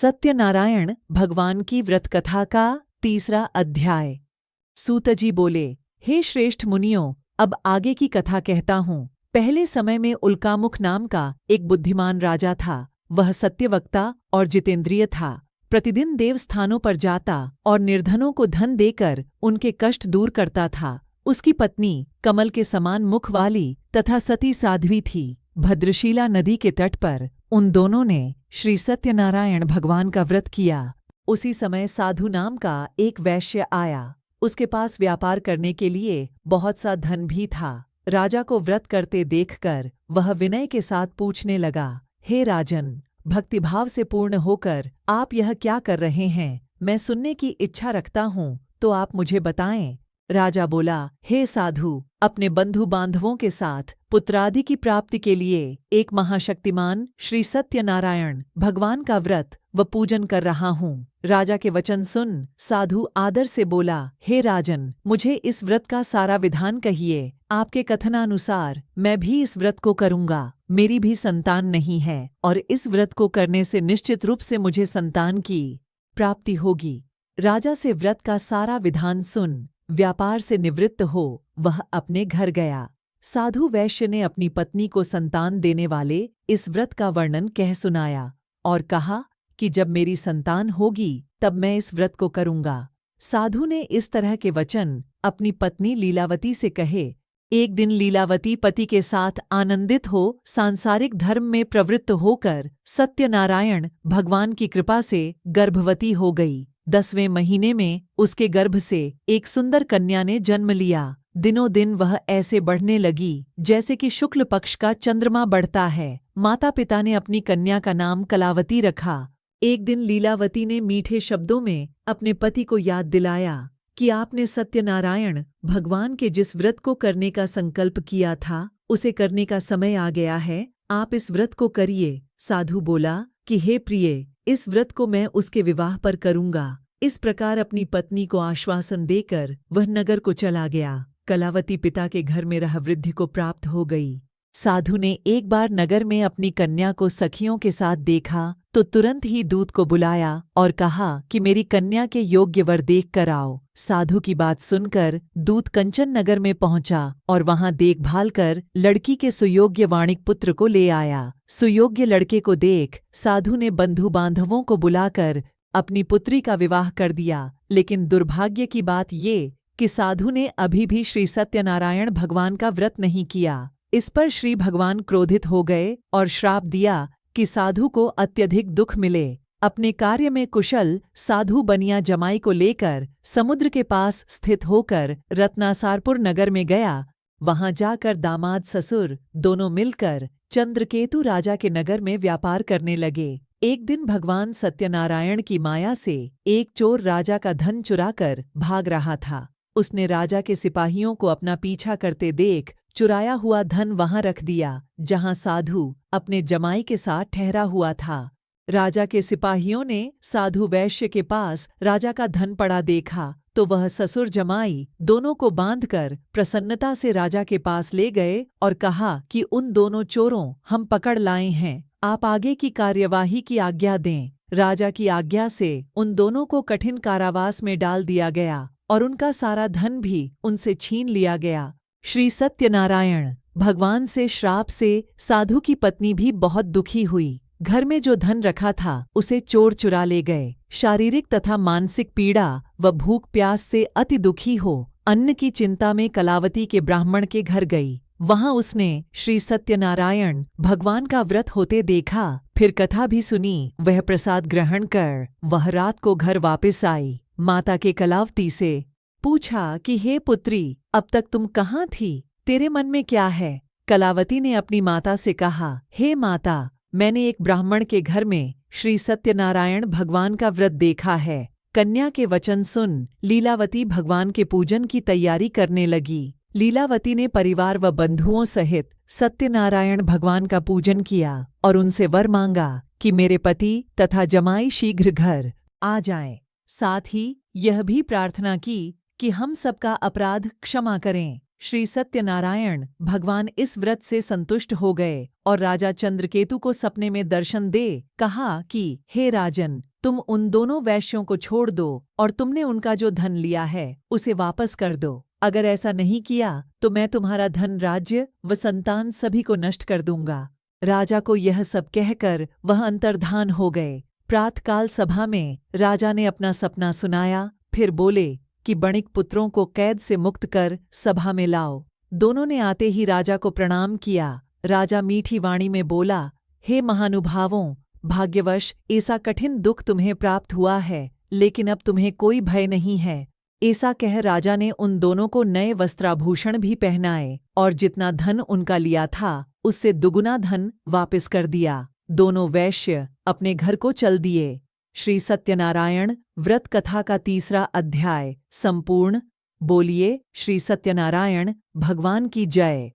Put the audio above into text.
सत्यनारायण भगवान की व्रत कथा का 3रा अध्याय। सूतजी बोले, हे श्रेष्ठ मुनियों, अब आगे की कथा कहता हूँ। पहले समय में उल्कामुख नाम का एक बुद्धिमान राजा था। वह सत्यवक्ता और जितेंद्रिय था। प्रतिदिन देवस्थानों पर जाता और निर्धनों को धन देकर उनके कष्ट दूर करता था। उसकी पत्नी कमल के समान मुख वाली तथा सती साध्वी थी। भद्रशिला नदी के तट पर उन दोनों ने श्री सत्यनारायण भगवान का व्रत किया। उसी समय साधु नाम का एक वैश्य आया। उसके पास व्यापार करने के लिए बहुत सा धन भी था। राजा को व्रत करते देखकर वह विनय के साथ पूछने लगा, हे राजन, भक्तिभाव से पूर्ण होकर आप यह क्या कर रहे हैं? मैं सुनने की इच्छा रखता हूँ, तो आप मुझे बताएं। राजा बोला, हे साधु, अपने बंधु बांधवों के साथ पुत्रादि की प्राप्ति के लिए एक महाशक्तिमान श्री सत्यनारायण भगवान का व्रत व पूजन कर रहा हूँ। राजा के वचन सुन साधु आदर से बोला, हे राजन, मुझे इस व्रत का सारा विधान कहिए। आपके कथनानुसार मैं भी इस व्रत को करूँगा। मेरी भी संतान नहीं है और इस व्रत को करने से निश्चित रूप से मुझे संतान की प्राप्ति होगी। राजा से व्रत का सारा विधान सुन व्यापार से निवृत्त हो वह अपने घर गया। साधु वैश्य ने अपनी पत्नी को संतान देने वाले इस व्रत का वर्णन कह सुनाया और कहा कि जब मेरी संतान होगी तब मैं इस व्रत को करूँगा। साधु ने इस तरह के वचन अपनी पत्नी लीलावती से कहे। एक दिन लीलावती पति के साथ आनंदित हो सांसारिक धर्म में प्रवृत्त होकर सत्यनारायण भगवान की कृपा से गर्भवती हो गई। 10वें महीने में उसके गर्भ से एक सुंदर कन्या ने जन्म लिया। दिनों दिन वह ऐसे बढ़ने लगी जैसे कि शुक्ल पक्ष का चंद्रमा बढ़ता है। माता पिता ने अपनी कन्या का नाम कलावती रखा। एक दिन लीलावती ने मीठे शब्दों में अपने पति को याद दिलाया कि आपने सत्यनारायण भगवान के जिस व्रत को करने का संकल्प किया था उसे करने का समय आ गया है। आप इस व्रत को करिए। साधु बोला कि हे प्रिय, इस व्रत को मैं उसके विवाह पर करूँगा। इस प्रकार अपनी पत्नी को आश्वासन देकर वह नगर को चला गया। कलावती पिता के घर में रह वृद्धि को प्राप्त हो गई। साधु ने एक बार नगर में अपनी कन्या को सखियों के साथ देखा तो तुरंत ही दूत को बुलाया और कहा कि मेरी कन्या के योग्य वर देख कर आओ। साधु की बात सुनकर दूत कंचन नगर में पहुंचा और वहां देखभाल कर लड़की के सुयोग्य वाणिक पुत्र को ले आया। सुयोग्य लड़के को देख साधु ने बंधु बांधवों को बुलाकर अपनी पुत्री का विवाह कर दिया। लेकिन दुर्भाग्य की बात ये कि साधु ने अभी भी श्री सत्यनारायण भगवान का व्रत नहीं किया। इस पर श्री भगवान क्रोधित हो गए और श्राप दिया कि साधु को अत्यधिक दुख मिले। अपने कार्य में कुशल साधु बनिया जमाई को लेकर समुद्र के पास स्थित होकर रत्नासारपुर नगर में गया। वहां जाकर दामाद ससुर दोनों मिलकर चंद्रकेतु राजा के नगर में व्यापार करने लगे। एक दिन भगवान सत्यनारायण की माया से एक चोर राजा का धन चुराकर भाग रहा था। उसने राजा के सिपाहियों को अपना पीछा करते देख चुराया हुआ धन वहां रख दिया जहां साधु अपने जमाई के साथ ठहरा हुआ था। राजा के सिपाहियों ने साधु वैश्य के पास राजा का धन पड़ा देखा तो वह ससुर जमाई दोनों को बांधकर प्रसन्नता से राजा के पास ले गए और कहा कि उन दोनों चोरों हम पकड़ लाए हैं, आप आगे की कार्यवाही की आज्ञा दें। राजा की आज्ञा से उन दोनों को कठिन कारावास में डाल दिया गया और उनका सारा धन भी उनसे छीन लिया गया। श्री सत्यनारायण भगवान से श्राप से साधु की पत्नी भी बहुत दुखी हुई। घर में जो धन रखा था उसे चोर चुरा ले गए। शारीरिक तथा मानसिक पीड़ा व भूख प्यास से अति दुखी हो अन्न की चिंता में कलावती के ब्राह्मण के घर गई। वहां उसने श्री सत्यनारायण भगवान का व्रत होते देखा। फिर कथा भी सुनी। वह प्रसाद ग्रहण कर वह रात को घर वापस आई। माता के कलावती से पूछा कि हे पुत्री, अब तक तुम कहाँ थी? तेरे मन में क्या है? कलावती ने अपनी माता से कहा, हे माता, मैंने एक ब्राह्मण के घर में श्री सत्यनारायण भगवान का व्रत देखा है। कन्या के वचन सुन लीलावती भगवान के पूजन की तैयारी करने लगी। लीलावती ने परिवार व बंधुओं सहित सत्यनारायण भगवान का पूजन किया और उनसे वर मांगा कि मेरे पति तथा जमाई शीघ्र घर आ जाएं। साथ ही यह भी प्रार्थना की कि हम सबका अपराध क्षमा करें। श्री सत्यनारायण भगवान इस व्रत से संतुष्ट हो गए और राजा चंद्रकेतु को सपने में दर्शन दे कहा कि हे राजन, तुम उन दोनों वैश्यों को छोड़ दो और तुमने उनका जो धन लिया है उसे वापस कर दो। अगर ऐसा नहीं किया तो मैं तुम्हारा धन, राज्य व संतान सभी को नष्ट कर दूंगा। राजा को यह सब कहकर वह अंतर्धान हो गए। प्रातःकाल सभा में राजा ने अपना सपना सुनाया, फिर बोले कि बणिक पुत्रों को कैद से मुक्त कर सभा में लाओ। दोनों ने आते ही राजा को प्रणाम किया। राजा मीठी वाणी में बोला, हे महानुभावों, भाग्यवश ऐसा कठिन दुख तुम्हें प्राप्त हुआ है, लेकिन अब तुम्हें कोई भय नहीं है। ऐसा कह राजा ने उन दोनों को नए वस्त्राभूषण भी पहनाए और जितना धन उनका लिया था उससे दुगुना धन वापस कर दिया। दोनों वैश्य अपने घर को चल दिए। श्री सत्यनारायण व्रत कथा का 3रा अध्याय संपूर्ण। बोलिए श्री सत्यनारायण भगवान की जय।